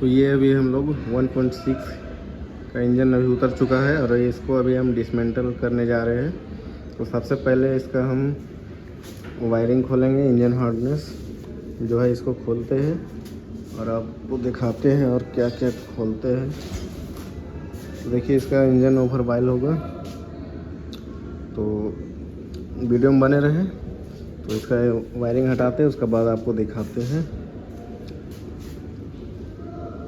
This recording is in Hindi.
तो ये अभी हम लोग 1.6 का इंजन अभी उतर चुका है और इसको अभी हम डिसमेंटल करने जा रहे हैं। तो सबसे पहले इसका हम वायरिंग खोलेंगे, इंजन हार्डनेस जो है इसको खोलते हैं और आपको दिखाते हैं और क्या क्या खोलते हैं। तो देखिए इसका इंजन ओवर बॉयल होगा, तो वीडियो में बने रहें। तो इसका वायरिंग हटाते हैं, उसके बाद आपको दिखाते हैं।